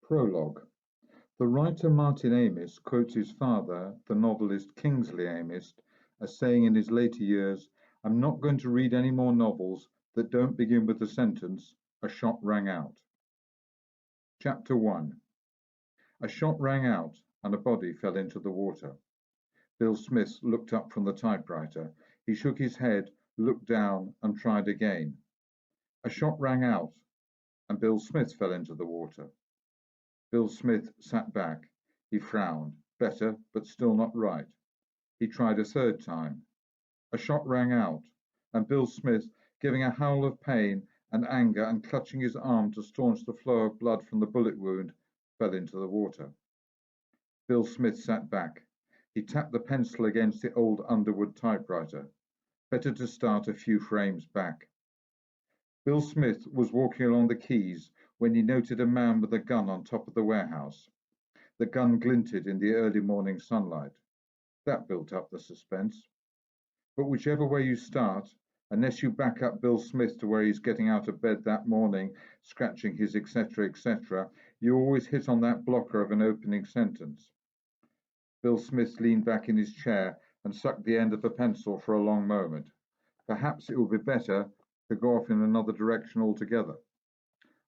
Prologue. The writer Martin Amis quotes his father, the novelist Kingsley Amis, as saying in his later years, "I'm not going to read any more novels that don't begin with the sentence, 'A shot rang out.'" Chapter 1. A shot rang out and a body fell into the water. Bill Smith looked up from the typewriter. He shook his head, looked down, and tried again. A shot rang out and Bill Smith fell into the water. Bill Smith sat back. He frowned. Better, but still not right. He tried a third time. A shot rang out, and Bill Smith, giving a howl of pain and anger and clutching his arm to staunch the flow of blood from the bullet wound, fell into the water. Bill Smith sat back. He tapped the pencil against the old Underwood typewriter. Better to start a few frames back. Bill Smith was walking along the quays when he noted a man with a gun on top of the warehouse. The gun glinted in the early morning sunlight. That built up the suspense. But whichever way you start, unless you back up Bill Smith to where he's getting out of bed that morning, scratching his etc., you always hit on that blocker of an opening sentence. Bill Smith leaned back in his chair and sucked the end of the pencil for a long moment. Perhaps it would be better to go off in another direction altogether.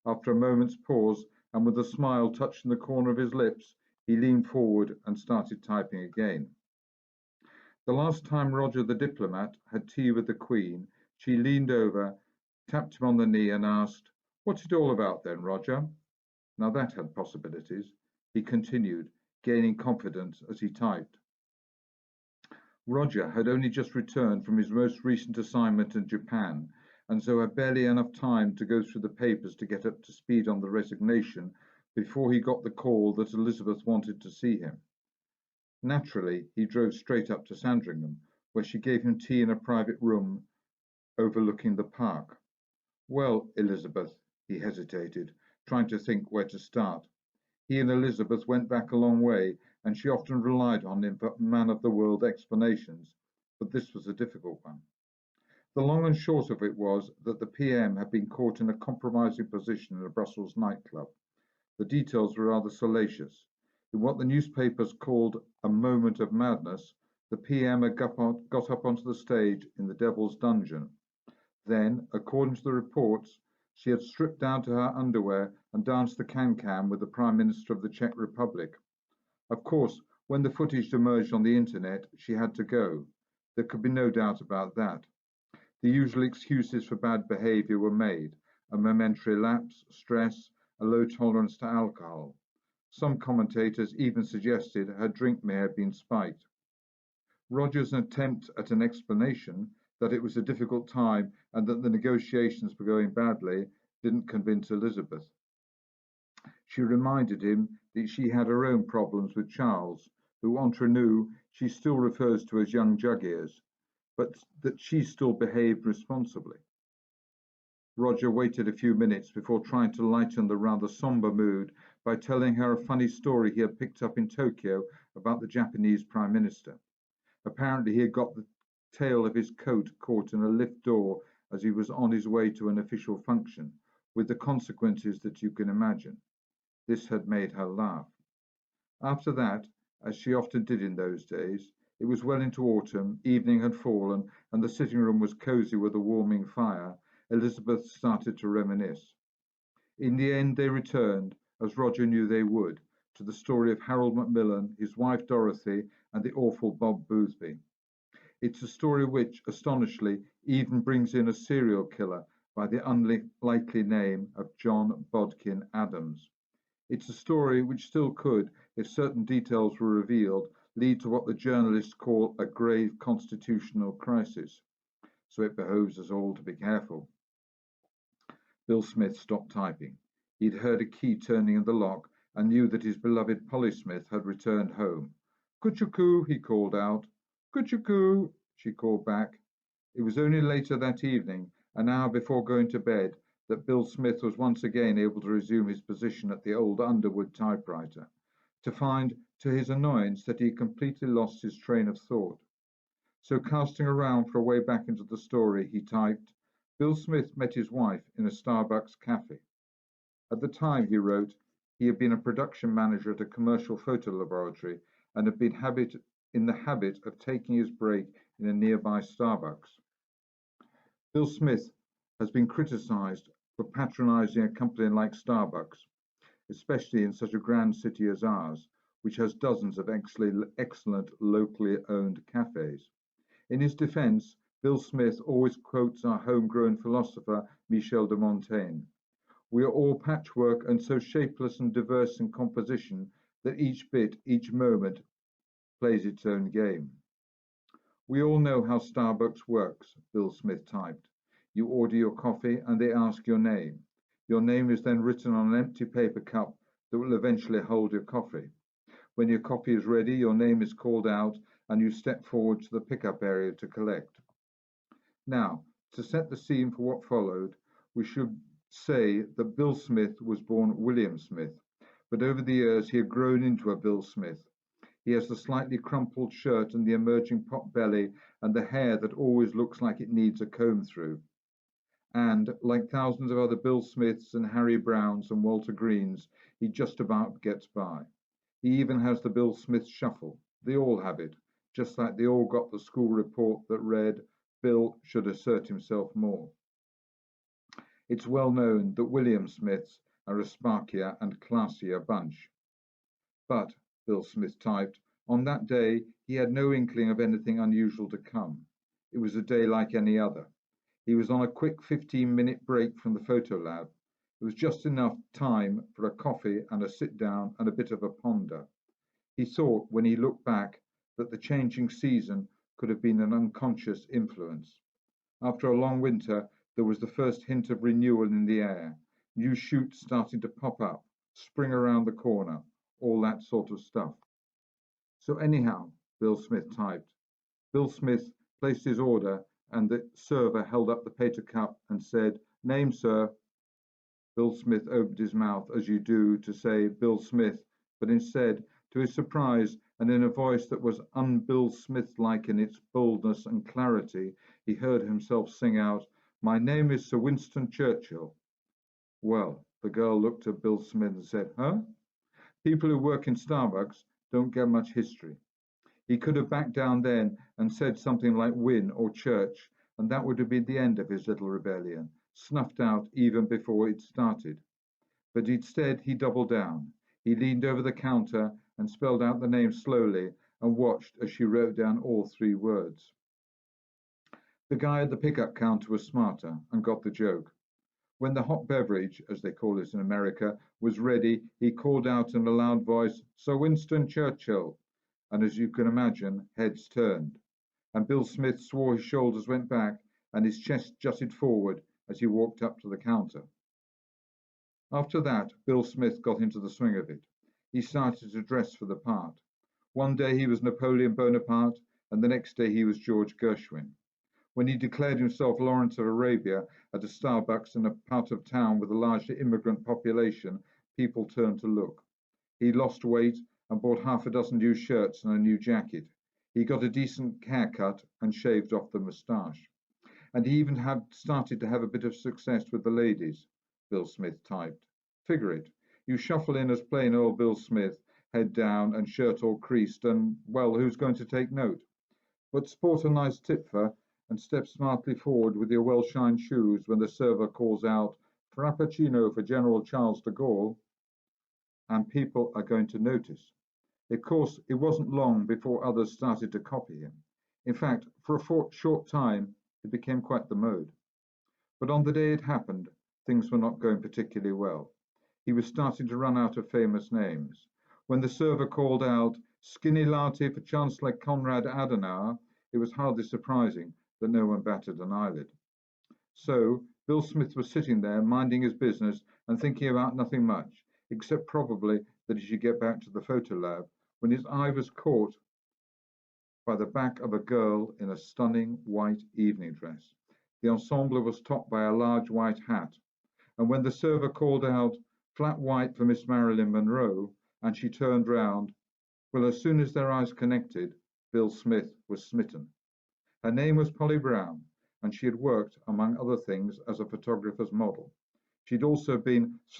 After a moment's pause, and with a smile touching the corner of his lips, he leaned forward and started typing again. The last time Roger the diplomat had tea with the Queen, she leaned over, tapped him on the knee and asked, "What's it all about then, Roger?" Now that had possibilities. He continued, gaining confidence as he typed. Roger had only just returned from his most recent assignment in Japan, and so had barely enough time to go through the papers to get up to speed on the resignation before he got the call that Elizabeth wanted to see him. Naturally, he drove straight up to Sandringham, where she gave him tea in a private room overlooking the park. "Well, Elizabeth," he hesitated, trying to think where to start. He and Elizabeth went back a long way, and she often relied on him for man-of-the-world explanations, but this was a difficult one. The long and short of it was that the PM had been caught in a compromising position in a Brussels nightclub. The details were rather salacious. In what the newspapers called a moment of madness, the PM had got up onto the stage in the Devil's Dungeon. Then, according to the reports, she had stripped down to her underwear and danced the can-can with the Prime Minister of the Czech Republic. Of course, when the footage emerged on the internet, she had to go. There could be no doubt about that. The usual excuses for bad behaviour were made: a momentary lapse, stress, a low tolerance to alcohol. Some commentators even suggested her drink may have been spiked. Roger's attempt at an explanation that it was a difficult time and that the negotiations were going badly didn't convince Elizabeth. She reminded him that she had her own problems with Charles, who, entre nous, she still refers to as young jug-ears, but that she still behaved responsibly. Roger waited a few minutes before trying to lighten the rather somber mood by telling her a funny story he had picked up in Tokyo about the Japanese Prime Minister. Apparently, he had got the tail of his coat caught in a lift door as he was on his way to an official function, with the consequences that you can imagine. This had made her laugh. After that, as she often did in those days, it was well into autumn, evening had fallen, and the sitting room was cosy with a warming fire. Elizabeth started to reminisce. In the end, they returned, as Roger knew they would, to the story of Harold Macmillan, his wife Dorothy, and the awful Bob Boothby. It's a story which, astonishingly, even brings in a serial killer by the unlikely name of John Bodkin Adams. It's a story which still could, if certain details were revealed, lead to what the journalists call a grave constitutional crisis. So it behoves us all to be careful. Bill Smith stopped typing. He'd heard a key turning in the lock and knew that his beloved Polly Smith had returned home. "Kuchuku," he called out. "Kuchuku," she called back. It was only later that evening, an hour before going to bed, that Bill Smith was once again able to resume his position at the old Underwood typewriter, to find, to his annoyance, that he had completely lost his train of thought. So, casting around for a way back into the story, he typed, "Bill Smith met his wife in a Starbucks cafe. At the time," he wrote, He had been a production manager at a commercial photo laboratory and had been in the habit of taking his break in a nearby Starbucks. Bill Smith has been criticised for patronising a company like Starbucks, especially in such a grand city as ours, which has dozens of excellent locally owned cafes. In his defence, Bill Smith always quotes our homegrown philosopher Michel de Montaigne. We are all patchwork and so shapeless and diverse in composition that each bit, each moment, plays its own game. We all know how Starbucks works, Bill Smith typed. You order your coffee and they ask your name. Your name is then written on an empty paper cup that will eventually hold your coffee. When your coffee is ready, your name is called out and you step forward to the pickup area to collect. Now, to set the scene for what followed, we should say that Bill Smith was born William Smith, but over the years he had grown into a Bill Smith. He has the slightly crumpled shirt and the emerging pot belly and the hair that always looks like it needs a comb through. And, like thousands of other Bill Smiths and Harry Browns and Walter Greens, he just about gets by. He even has the Bill Smith shuffle. They all have it, just like they all got the school report that read, Bill should assert himself more. It's well known that William Smiths are a sparkier and classier bunch. But, Bill Smith typed, on that day he had no inkling of anything unusual to come. It was a day like any other. He was on a quick 15-minute break from the photo lab. It was just enough time for a coffee and a sit down and a bit of a ponder. He thought, when he looked back, that the changing season could have been an unconscious influence. After a long winter, there was the first hint of renewal in the air, new shoots starting to pop up, spring around the corner, all that sort of stuff. So anyhow, Bill Smith typed. Bill Smith placed his order and the server held up the paper cup and said, "Name, sir." Bill Smith opened his mouth as you do to say Bill Smith, but instead, to his surprise, and in a voice that was un-Bill Smith-like in its boldness and clarity, he heard himself sing out, "My name is Sir Winston Churchill." Well, the girl looked at Bill Smith and said, "Huh?" People who work in Starbucks don't get much history. He could have backed down then and said something like Win or Church, and that would have been the end of his little rebellion, snuffed out even before it started. But instead he doubled down. He leaned over the counter and spelled out the name slowly and watched as she wrote down all 3 words. The guy at the pickup counter was smarter and got the joke. When the hot beverage, as they call it in America, was ready, he called out in a loud voice, "Sir Winston Churchill," and as you can imagine, heads turned. And Bill Smith swore his shoulders went back and his chest jutted forward as he walked up to the counter. After that, Bill Smith got into the swing of it. He started to dress for the part. One day he was Napoleon Bonaparte, and the next day he was George Gershwin. When he declared himself Lawrence of Arabia at a Starbucks in a part of town with a largely immigrant population, people turned to look. He lost weight and bought half a dozen new shirts and a new jacket. He got a decent haircut and shaved off the moustache. And he even had started to have a bit of success with the ladies, Bill Smith typed. Figure it. You shuffle in as plain old Bill Smith, head down and shirt all creased, and, well, who's going to take note? But sport a nice tipfer and step smartly forward with your well-shined shoes when the server calls out, "Frappuccino for General Charles de Gaulle," and people are going to notice. Of course, it wasn't long before others started to copy him. In fact, for a short time, it became quite the mode. But on the day it happened, things were not going particularly well. He was starting to run out of famous names. When the server called out, "Skinny latte for Chancellor Konrad Adenauer," it was hardly surprising that no one batted an eyelid. So, Bill Smith was sitting there, minding his business and thinking about nothing much, except probably that he should get back to the photo lab, when his eye was caught by the back of a girl in a stunning white evening dress. The ensemble was topped by a large white hat, and when the server called out, "Flat white for Miss Marilyn Monroe," and she turned round, well, as soon as their eyes connected, Bill Smith was smitten. Her name was Polly Brown, and she had worked, among other things, as a photographer's model. She'd also been